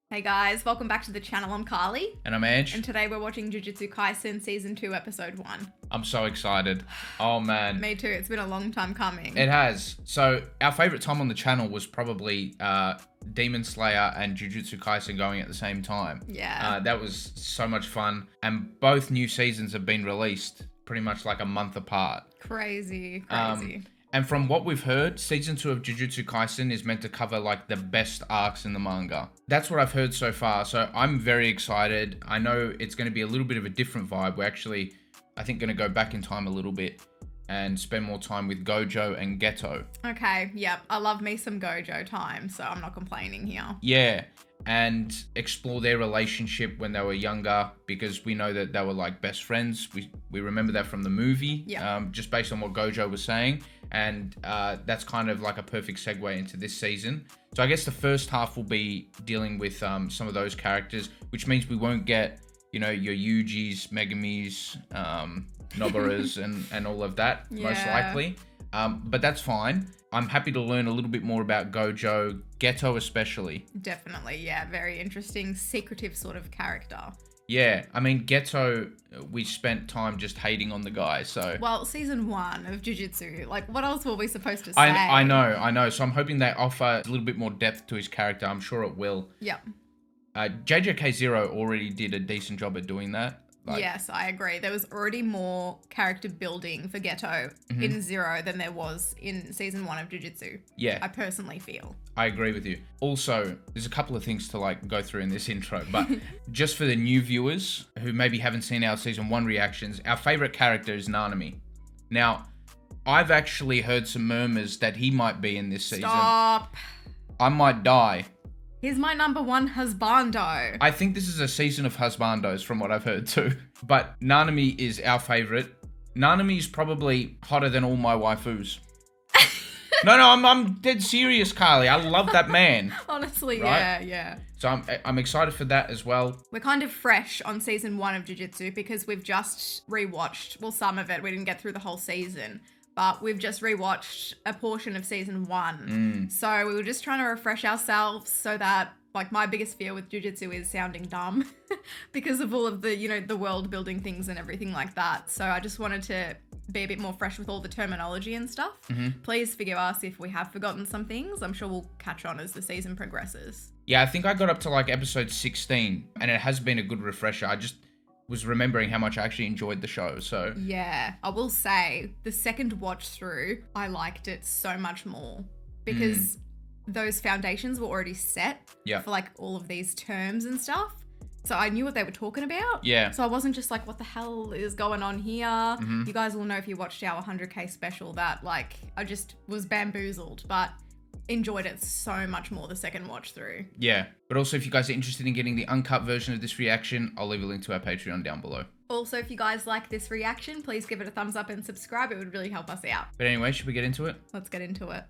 Hey guys, welcome back to the channel. I'm Carly. And I'm Ange. And today we're watching Jujutsu Kaisen Season 2, Episode 1. I'm so excited. Oh man. Me too, it's been a long time coming. It has. So our favourite time on the channel was probably Demon Slayer and Jujutsu Kaisen going at the same time. Yeah. That was so much fun. And both new seasons have been released pretty much like a month apart. Crazy. And from what we've heard, Season 2 of Jujutsu Kaisen is meant to cover like the best arcs in the manga. That's what I've heard so far, so I'm very excited. I know it's going to be a little bit of a different vibe. We're actually, I think, going to go back in time a little bit and spend more time with Gojo and Geto. Okay, yep. I love me some Gojo time, so I'm not complaining here. Yeah, and explore their relationship when they were younger, because we know that they were like best friends. We remember that from the movie, just based on what Gojo was saying. And that's kind of like a perfect segue into this season. So I guess the first half will be dealing with some of those characters, which means we won't get, you know, your Yujis, Megumis, Noburas, and all of that, most likely. But that's fine. I'm happy to learn a little bit more about Gojo, Geto especially. Definitely, yeah. Very interesting, secretive sort of character. Yeah, I mean, Geto, we spent time just hating on the guy, so... Well, season 1 of Jujutsu, like, what else were we supposed to say? I know. So I'm hoping they offer a little bit more depth to his character. I'm sure it will. Yep. JJK Zero already did a decent job at doing that. Yes, I agree. There was already more character building for Geto in Zero than there was in season 1 of Jujutsu. Yeah. I personally feel. I agree with you. Also, there's a couple of things to like go through in this intro, but just for the new viewers who maybe haven't seen our season 1 reactions, our favorite character is Nanami. Now, I've actually heard some murmurs that he might be in this season. Stop. I might die. He's my number one husbando. I think this is a season of husbandos from what I've heard too. But Nanami is our favorite. Nanami's probably hotter than all my waifus. No, I'm dead serious, Carly. I love that man. Honestly, right? yeah. So I'm excited for that as well. We're kind of fresh on season 1 of Jujutsu because we've just rewatched, well, some of it. We didn't get through the whole season. But we've just rewatched a portion of season 1. So we were just trying to refresh ourselves so that, like, my biggest fear with Jujutsu is sounding dumb because of all of the, you know, the world building things and everything like that. So I just wanted to be a bit more fresh with all the terminology and stuff. Please forgive us if we have forgotten some things. I'm sure we'll catch on as the season progresses. Yeah, I think I got up to like episode 16 and it has been a good refresher. I just was remembering how much I actually enjoyed the show, so... Yeah, I will say, the second watch through, I liked it so much more because those foundations were already set for like all of these terms and stuff. So I knew what they were talking about. Yeah. So I wasn't just like, what the hell is going on here? You guys will know if you watched our 100k special that like, I just was bamboozled, but enjoyed it so much more the second watch through. Yeah, but also if you guys are interested in getting the uncut version of this reaction, I'll leave a link to our Patreon down below. Also, if you guys like this reaction, please give it a thumbs up and subscribe. It would really help us out. But anyway, should we get into it? Let's get into it.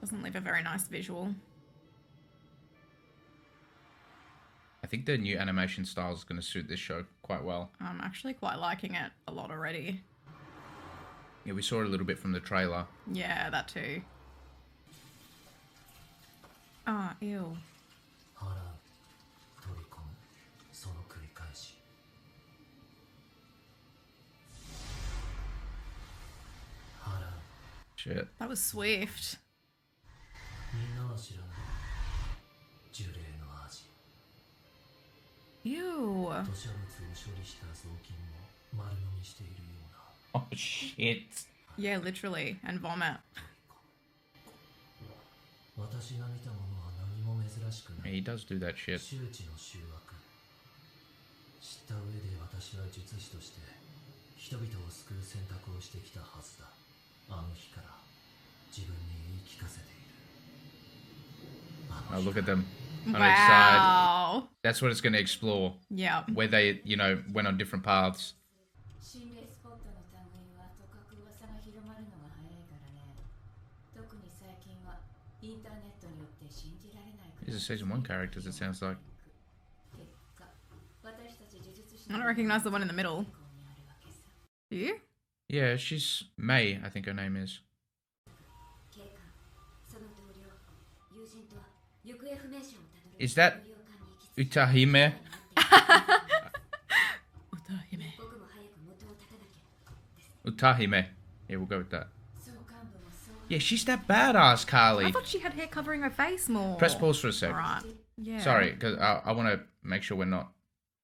Doesn't leave a very nice visual. I think the new animation style is going to suit this show quite well. I'm actually quite liking it a lot already. Yeah, we saw it a little bit from the trailer. Yeah, that too. Ah, ew. Shit. That was swift. Ew. Oh shit. Yeah, literally. And vomit. Yeah, he does do that shit. Oh, look at them on each side. Wow. That's what it's going to explore. Yeah. Where they, you know, went on different paths. These are season 1 characters, it sounds like. I don't recognize the one in the middle. Do you? Yeah, she's May, I think her name is. Is that Utahime? Utahime. Yeah, we'll go with that. Yeah, she's that badass, Carly. I thought she had hair covering her face more. Press pause for a sec. Alright. Yeah. Sorry, because I want to make sure we're not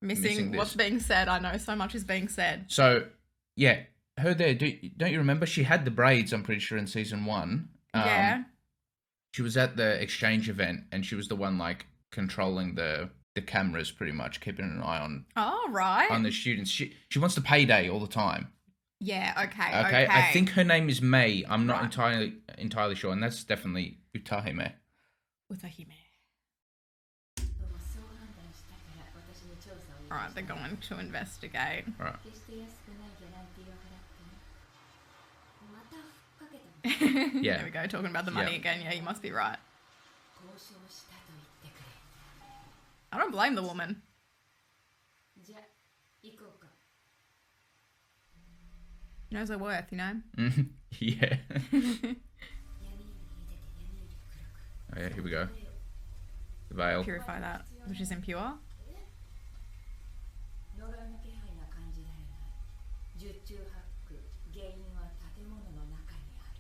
missing what's being said. I know so much is being said. So, yeah, her there. Don't you remember? She had the braids, I'm pretty sure, in season 1. Yeah. She was at the exchange event, and she was the one, like, controlling the cameras, pretty much, keeping an eye on on the students. She wants the payday all the time. Yeah, okay. I think her name is May. I'm not entirely sure, and that's definitely Utahime. Alright, they're going to investigate. Alright. Yeah. There we go, talking about the money again. Yeah, you must be right. I don't blame the woman. She knows her worth, you know? Yeah. Oh yeah, here we go. The veil. Purify that, which is impure.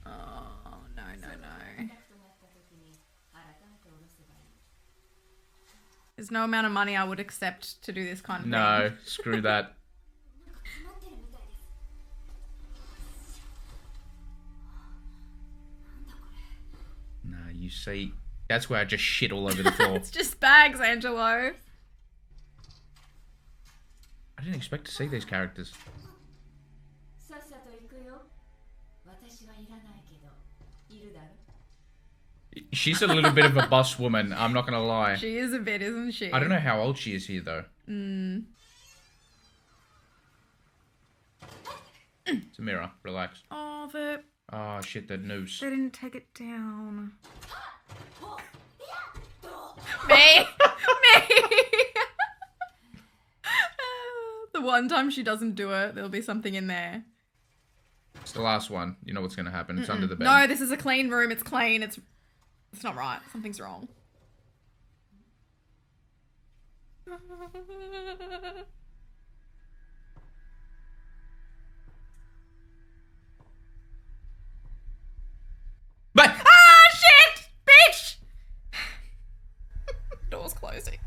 Oh, no. There's no amount of money I would accept to do this kind of thing. No, screw that. No, you see, that's where I just shit all over the floor. It's just bags, Angelo. I didn't expect to see these characters. She's a little bit of a boss woman, I'm not gonna lie. She is a bit, isn't she? I don't know how old she is here, though. Samira, relax. Oh, Oh, shit, the noose. they didn't take it down. Me! The one time she doesn't do it, there'll be something in there. It's the last one. You know what's gonna happen. It's under the bed. No, this is a clean room. It's clean. It's not right. Something's wrong. But Ah, shit! Bitch! Door's closing.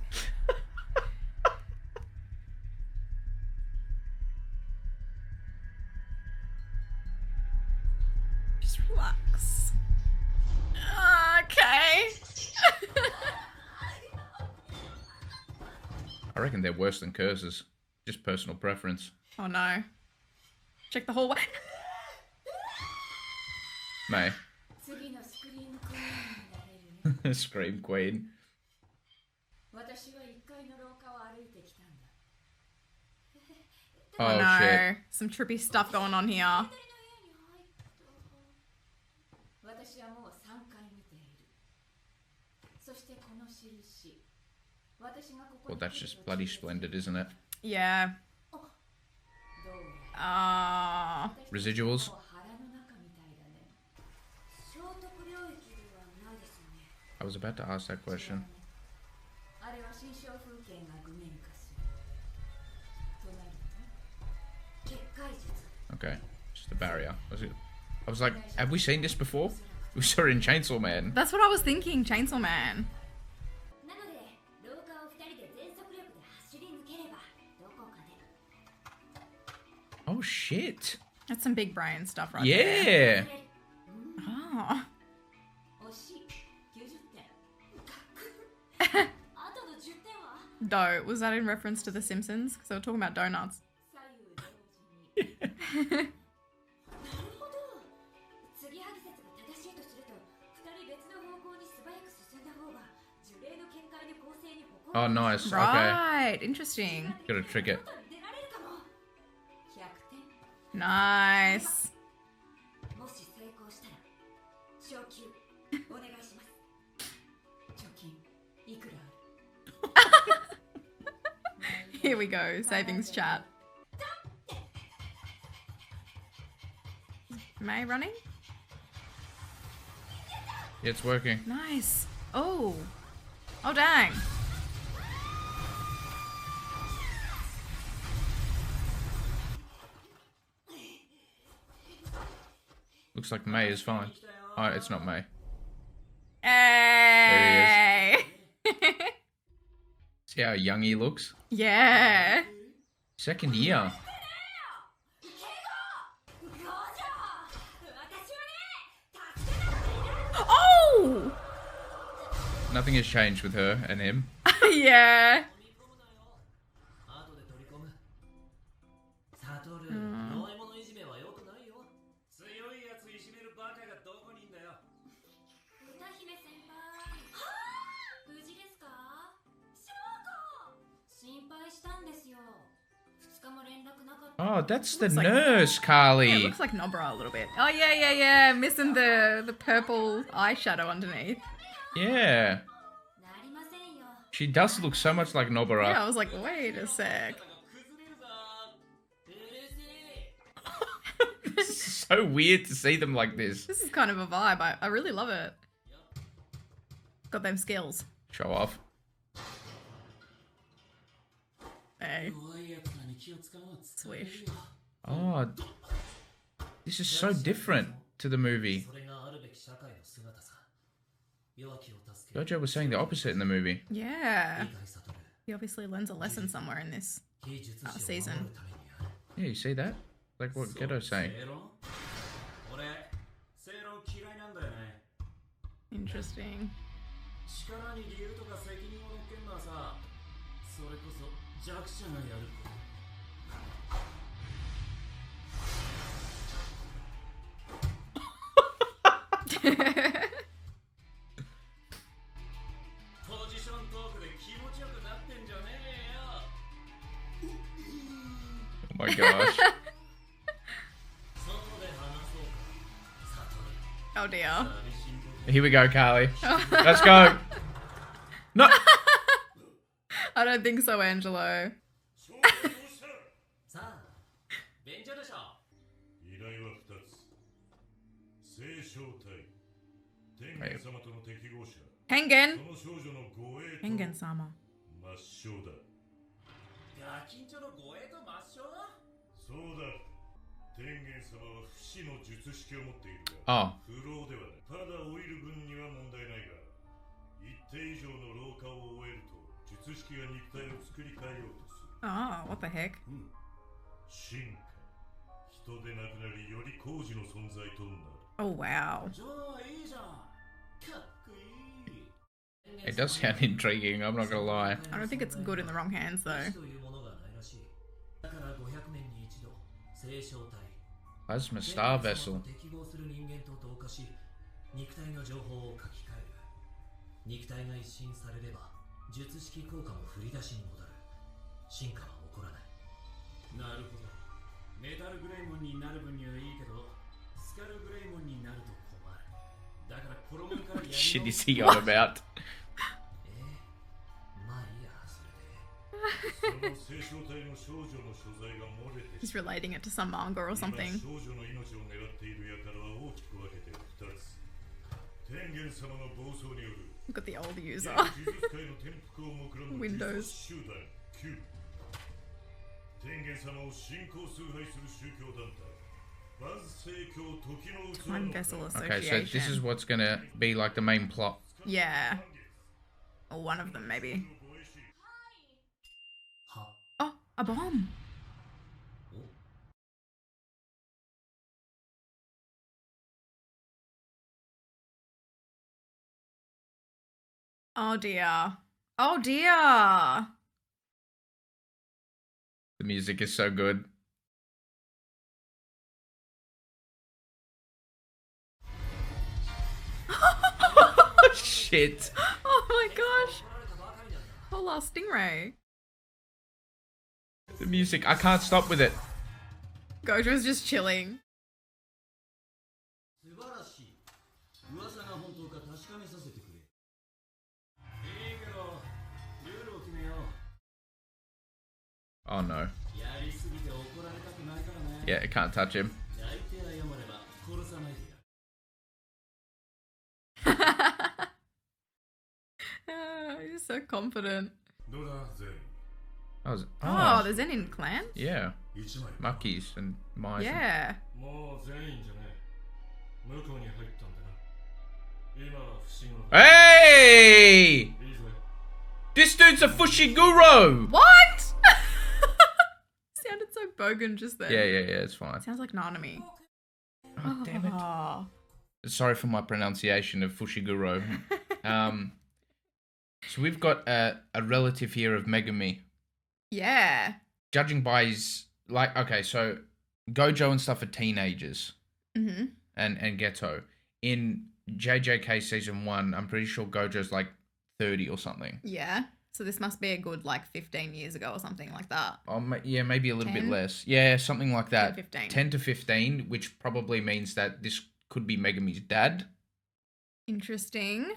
Just relax. Okay. I reckon they're worse than curses. Just personal preference. Oh no. Check the hallway. May. Scream queen. Oh no. shit. Some trippy stuff going on here. Well, that's just bloody splendid, isn't it? Yeah. Residuals? I was about to ask that question. Okay, just a barrier. I was like, have we seen this before? We saw it in Chainsaw Man. That's what I was thinking, Chainsaw Man. Oh, shit. That's some big brain stuff right there. Yeah. Oh. Dough. Was that in reference to The Simpsons? Because they were talking about donuts. Oh, nice. Right. Okay. Interesting. Gotta trick it. Nice. Here we go. Savings chat. May running? Yeah, it's working. Nice. Oh. Oh, dang. Looks like May is fine. Oh, it's not May. Hey. There he is. See how young he looks? Yeah. Second year. Oh! Nothing has changed with her and him. Yeah. Oh, that's the like- nurse, Carly. Yeah, it looks like Nobra a little bit. Oh, yeah. Missing the purple eyeshadow underneath. Yeah. She does look so much like Nobara. Yeah, I was like, wait a sec. It's so weird to see them like this. This is kind of a vibe. I really love it. Got them skills. Show off. Hey. Swish. Oh, this is so different to the movie. Gojo was saying the opposite in the movie. Yeah. He obviously learns a lesson somewhere in this season. Yeah, you see that? Like what Geto's saying. Interesting. Oh my gosh. Oh dear. Here we go, Carly. Let's go. No. I don't think so, Angelo. Hengen. Hengen-sama. Oh. Oh, what the heck? Oh, wow. It does sound intriguing, I'm not gonna lie. I don't think it's good in the wrong hands, though. Plasma Star Vessel. What shit is he on about? He's relating it to some manga or something. Look at the old user. Windows. Time Vessel Association. Okay, so this is what's gonna be like the main plot. Yeah. Or one of them, maybe. Oh, a bomb. Oh dear. Oh dear. The music is so good. Oh, shit. Oh my gosh. Hola, stingray. The music, I can't stop with it. Gojo's just chilling. Oh no. Yeah, it can't touch him. He's so confident. Oh, The Zenin clan? yeah. Maki's and Mai's. Yeah. Hey! This dude's a Fushiguro! What? Sounded so bogan just then. Yeah, it's fine. Sounds like Nanami. Oh, damn it. Oh. Sorry for my pronunciation of Fushiguro. So we've got a relative here of Megami. Yeah. Judging by his, like, okay, so Gojo and stuff are teenagers. Mm-hmm. And Geto. In JJK Season 1, I'm pretty sure Gojo's like 30 or something. Yeah. So this must be a good, like, 15 years ago or something like that. Oh, yeah, maybe a little 10? bit less. Yeah, something like that. 10, 15. 10 to 15, which probably means that this could be Megami's dad. Interesting.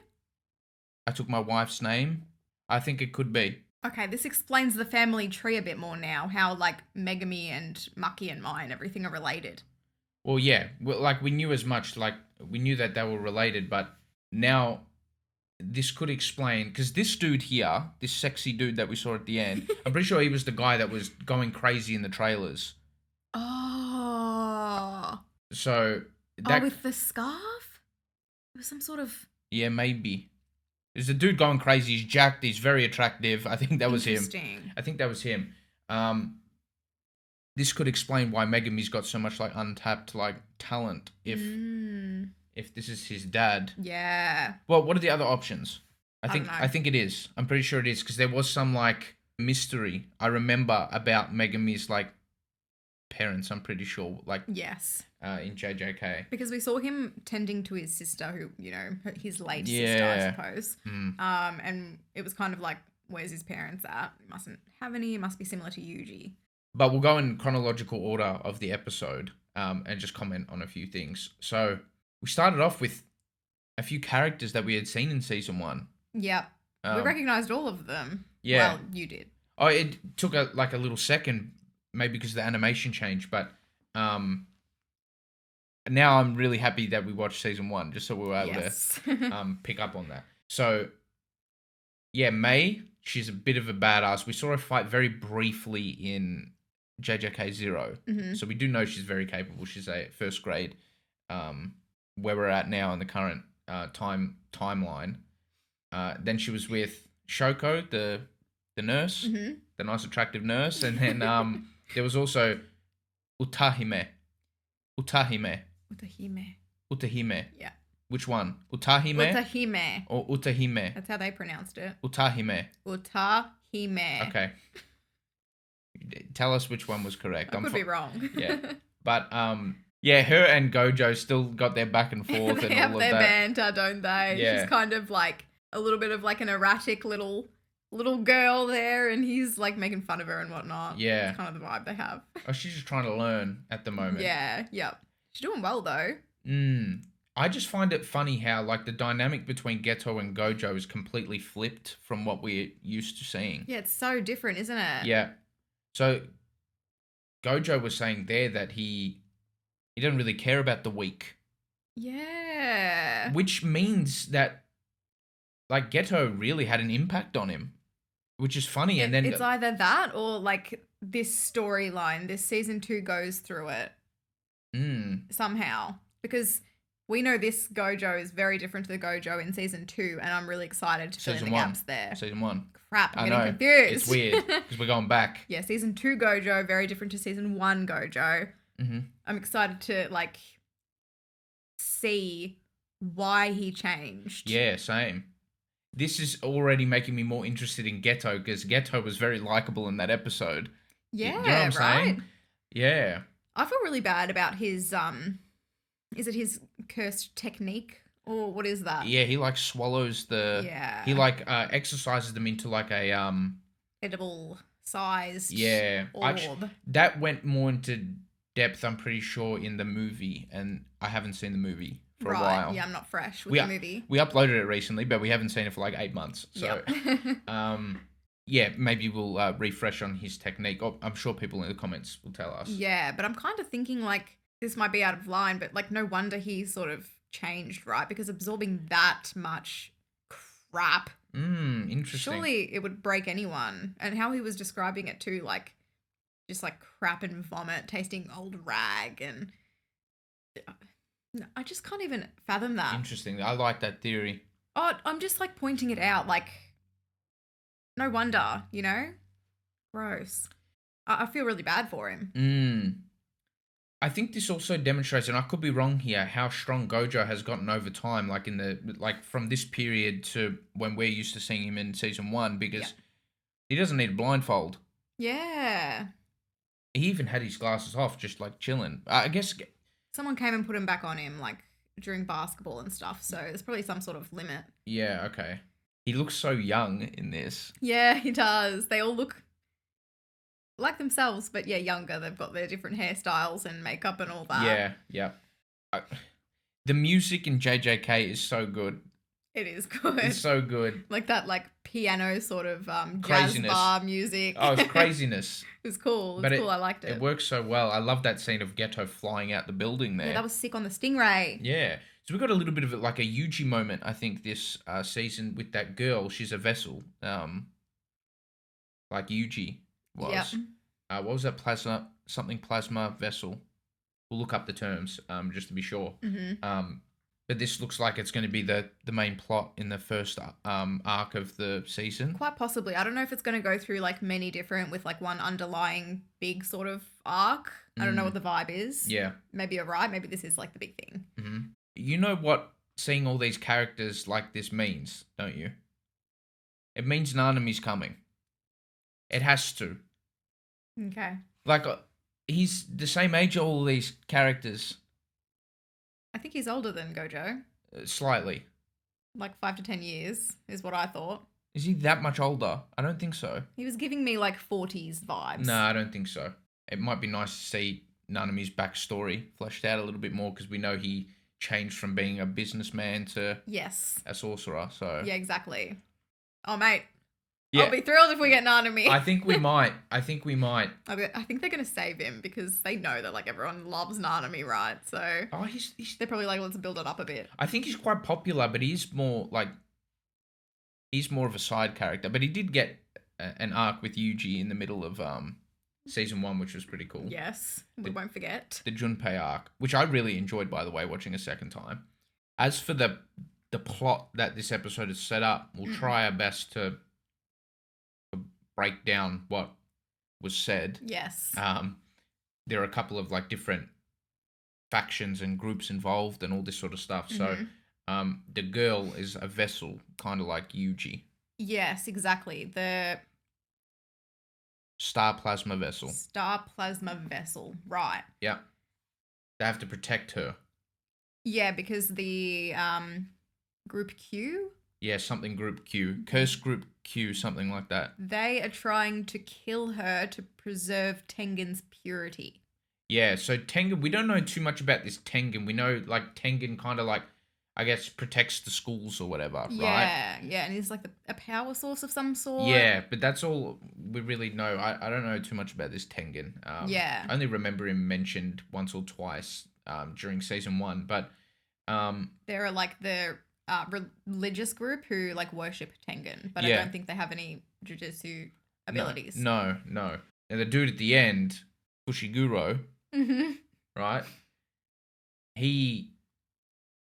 I took my wife's name. I think it could be. Okay, this explains the family tree a bit more now. How, like, Megami and Maki and Mai and everything are related. Well, yeah. Well, like, we knew as much. Like, we knew that they were related, but now this could explain, because this dude here, this sexy dude that we saw at the end, I'm pretty sure he was the guy that was going crazy in the trailers. Oh. So that, with the scarf? It was some sort of... Yeah, maybe. There's a dude going crazy. He's jacked. He's very attractive. I think that was him. Interesting. I think that was him. This could explain why Megami's got so much like untapped like talent. If this is his dad. Yeah. Well, what are the other options? I don't know. I think it is. I'm pretty sure it is, because there was some like mystery I remember about Megami's like parents. I'm pretty sure, like, Yes. In JJK. Because we saw him tending to his sister, who, you know, his late sister, Yeah. I suppose. Mm. And it was kind of like, where's his parents at? He mustn't have any. It must be similar to Yuji. But we'll go in chronological order of the episode, and just comment on a few things. So we started off with a few characters that we had seen in season 1. Yep. We recognized all of them. Yeah. Well, you did. Oh, it took a little second, maybe because the animation changed, but now I'm really happy that we watched season 1, just so we were able to pick up on that. So, yeah, May, she's a bit of a badass. We saw her fight very briefly in JJK 0. Mm-hmm. So we do know she's very capable. She's a first grade, where we're at now in the current timeline. Then she was with Shoko, the nurse, Mm-hmm. the nice attractive nurse, and then there was also Utahime. Utahime. Yeah. Which one? Utahime Utahime. or Utahime? That's how they pronounced it. Utahime. Utahime. Okay. Tell us which one was correct. I could be wrong. Yeah. But yeah, her and Gojo still got their back and forth They and have all of their that. banter, don't they? Yeah. She's kind of like a little bit of like an erratic little girl there, and he's like making fun of her and whatnot. Yeah. That's kind of the vibe they have. Oh, she's just trying to learn at the moment. Yeah, yep. She's doing well though. I just find it funny how like the dynamic between Geto and Gojo is completely flipped from what we're used to seeing. Yeah, it's so different, isn't it? Yeah. So Gojo was saying there that he doesn't really care about the weak. Yeah. Which means that like Geto really had an impact on him. Which is funny. And then it's either that or like this storyline, this season 2 goes through it. Somehow. Because we know this Gojo is very different to the Gojo in season 2, and I'm really excited to fill in the gaps there. Season 1. Crap, I'm getting confused. It's weird because we're going back. Yeah, season 2 Gojo, very different to season 1 Gojo. Mm-hmm. I'm excited to like see why he changed. Yeah, same. this is already making me more interested in Geto because Geto was very likable in that episode. Yeah, you know what I'm saying? Yeah. I feel really bad about his is it his cursed technique or what is that? Yeah, he like swallows the. Yeah. He like exercises them into like a edible sized orb. Actually, that went more into depth. I'm pretty sure in the movie, and I haven't seen the movie for a while. Yeah, I'm not fresh with the movie. We uploaded it recently, but we haven't seen it for like 8 months. So, yeah, maybe we'll refresh on his technique. Oh, I'm sure people in the comments will tell us. Yeah, but I'm kind of thinking like this might be out of line, but like no wonder he sort of changed, right? Because absorbing that much crap. Interesting. Surely it would break anyone. And how he was describing it too, like just like crap and vomit, tasting old rag, and I just can't even fathom that. Interesting. I like that theory. Oh, I'm just like pointing it out, like no wonder, you know? Gross. I feel really bad for him. I think this also demonstrates, and I could be wrong here, how strong Gojo has gotten over time, like from this period to when we're used to seeing him in season 1, because he doesn't need a blindfold. Yeah. He even had his glasses off, just like chilling. I guess someone came and put him back on him, like during basketball and stuff. So there's probably some sort of limit. Yeah. Okay. He looks so young in this. Yeah, he does. They all look like themselves, but yeah, younger. They've got their different hairstyles and makeup and all that. Yeah. The music in JJK is so good. It is good. It's so good. Like that, like piano sort of jazz Craziness. bar music. Oh, it's craziness. It was cool. It was cool. I liked it. It works so well. I love that scene of Geto flying out the building there. Yeah, that was sick on the Stingray. Yeah. So we got a little bit of like a Yuji moment, I think, this season with that girl. She's a vessel, like Yuji was. Yep. What was that plasma vessel? We'll look up the terms, just to be sure. But this looks like it's going to be the main plot in the first arc of the season. Quite possibly. I don't know if it's going to go through like many different with like one underlying big sort of arc. I don't know what the vibe is. Yeah. Maybe you're right. Maybe this is like the big thing. Mm-hmm. You know what seeing all these characters like this means, don't you? It means Nanami's coming. It has to. Okay. Like, he's the same age as all these characters. I think he's older than Gojo. Slightly. Like 5 to 10 years is what I thought. Is he that much older? I don't think so. He was giving me like 40s vibes. No, I don't think so. It might be nice to see Nanami's backstory fleshed out a little bit more because we know he changed from being a businessman to a sorcerer. So yeah, exactly. Oh, mate. Yeah. I'll be thrilled if we get Nanami. I think we might. I think they're going to save him because they know that like everyone loves Nanami, right? So they're probably like, let's build it up a bit. I think he's quite popular, but he's more of a side character. But he did get an arc with Yuji in the middle of season 1, which was pretty cool. Yes, we won't forget. The Junpei arc, which I really enjoyed, by the way, watching a second time. As for the plot that this episode is set up, we'll try our best to break down what was said. Yes. There are a couple of like different factions and groups involved and all this sort of stuff. So the girl is a vessel, kind of like Yuji. Yes, exactly. The Star Plasma Vessel. Star Plasma Vessel, right. Yeah. They have to protect her. Yeah, because the Group Q? Yeah, something Group Q. Curse Group Q, something like that. They are trying to kill her to preserve Tengen's purity. Yeah, so Tengen, we don't know too much about this Tengen. We know, like, Tengen kind of, like, I guess, protects the schools or whatever, right? Yeah, and he's, like, a power source of some sort. Yeah, but that's all we really know. I don't know too much about this Tengen. I only remember him mentioned once or twice during season 1, but... there are, like, the... religious group who like worship Tengen, but I don't think they have any jujutsu abilities. No. And the dude at the end, Fushiguro, right? He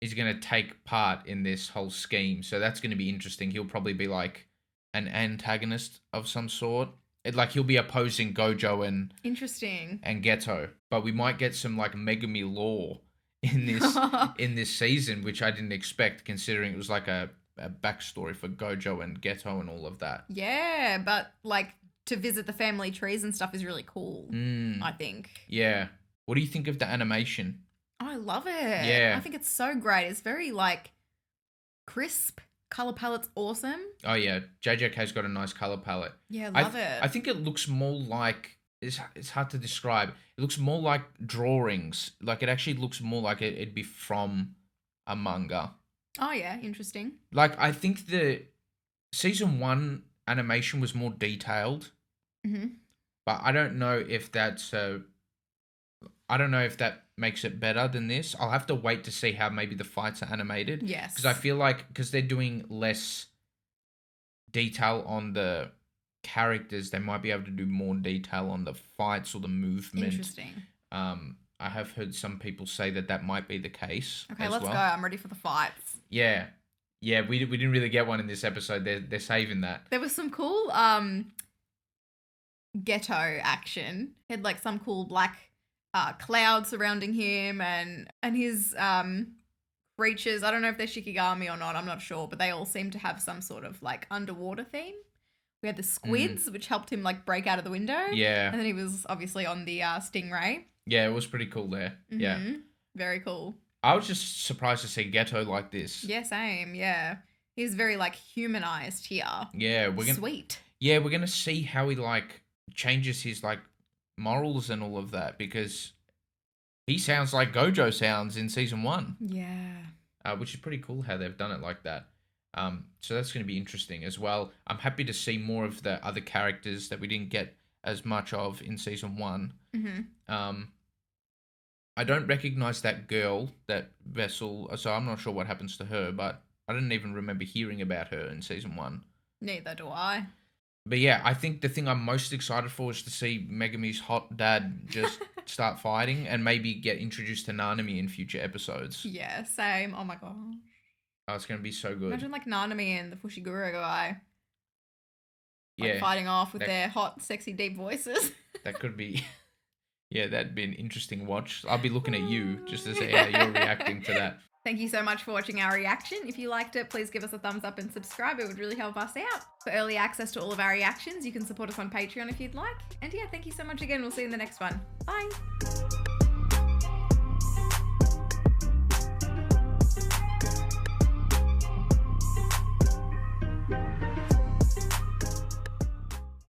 is going to take part in this whole scheme, so that's going to be interesting. He'll probably be like an antagonist of some sort. He'll be opposing Gojo and Geto, but we might get some like Megumi lore in this season, which I didn't expect, considering it was like a a backstory for Gojo and Geto and all of that. Yeah, but like to visit the family trees and stuff is really cool, I think. Yeah. What do you think of the animation? Oh, I love it. Yeah. I think it's so great. It's very like crisp. Color palette's awesome. Oh yeah, JJK's got a nice color palette. Yeah, love it. I think it looks more like it's hard to describe. It looks more like drawings. Like it actually looks more like it'd be from a manga. Oh yeah, interesting. Like I think the season 1 animation was more detailed. But I don't know if that's I don't know if that makes it better than this. I'll have to wait to see how maybe the fights are animated. Yes. Because I feel like, because they're doing less detail on the characters, they might be able to do more detail on the fights or the movement. Interesting. I have heard some people say that might be the case. Okay, let's go. I'm ready for the fights. Yeah. Yeah, we didn't really get one in this episode. They're saving that. There was some cool Geto action. He had like some cool black cloud surrounding him and his creatures. I don't know if they're Shikigami or not. I'm not sure, but they all seem to have some sort of like underwater theme. We had the squids, which helped him like break out of the window. Yeah. And then he was obviously on the stingray. Yeah, it was pretty cool there. Yeah. Very cool. I was just surprised to see Geto like this. Yeah, same. Yeah. He's very like humanized here. Yeah. Sweet. Yeah, we're going to see how he like changes his like morals and all of that, because he sounds like Gojo sounds in season 1. Yeah. Which is pretty cool how they've done it like that. So that's going to be interesting as well. I'm happy to see more of the other characters that we didn't get as much of in season 1. I don't recognize that girl, that Vessel, so I'm not sure what happens to her, but I didn't even remember hearing about her in season 1. Neither do I. But yeah, I think the thing I'm most excited for is to see Megumi's hot dad just start fighting and maybe get introduced to Nanami in future episodes. Yeah, same. Oh my gosh. Oh, it's going to be so good. Imagine like Nanami and the Fushiguro guy. Like fighting off with their hot, sexy, deep voices. That could be... Yeah, that'd be an interesting watch. I'll be looking at you just to see how you're reacting to that. Thank you so much for watching our reaction. If you liked it, please give us a thumbs up and subscribe. It would really help us out. For early access to all of our reactions, you can support us on Patreon if you'd like. And yeah, thank you so much again. We'll see you in the next one. Bye.